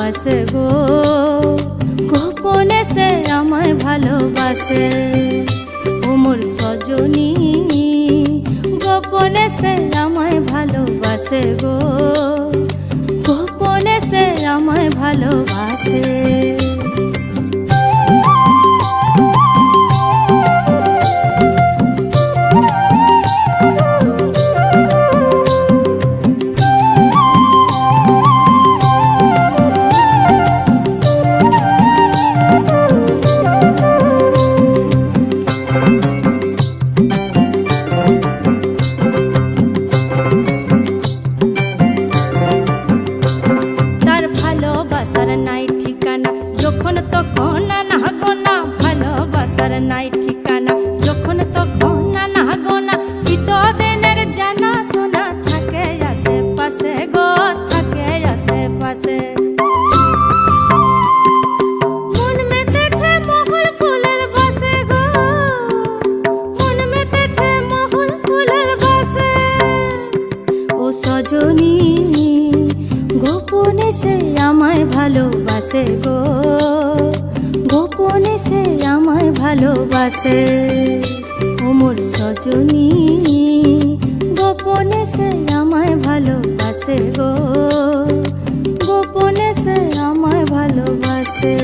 ভালোবাসে গো, গোপনে সে আমায় ভালোবাসে। ও মোর সজনী গোপনে সে আমায় ভালোবাসে গো, গোপনে সে আমায় ভালোবাসে। ভালোবাসার নাই ঠিকানা যখন তখন না গোনা, ভালোবাসার নাই ঠিকানা যখন তখন না গোনা। চিতদিনের জানা শোনা থাকে আশেপাশে গো, থাকে আশেপাশে। মন মেতেছে মহুল ফুলের বাসে গো, মন মেতেছে মহুল ফুলের বাসে। ও সজনী গোপনে সে আমায় ভালোবাসে গো, গোপনে সে আমায় ভালোবাসে। ও মোর সজনী গোপনে সে আমায় ভালোবাসে গো, গোপনে সে আমায় ভালোবাসে।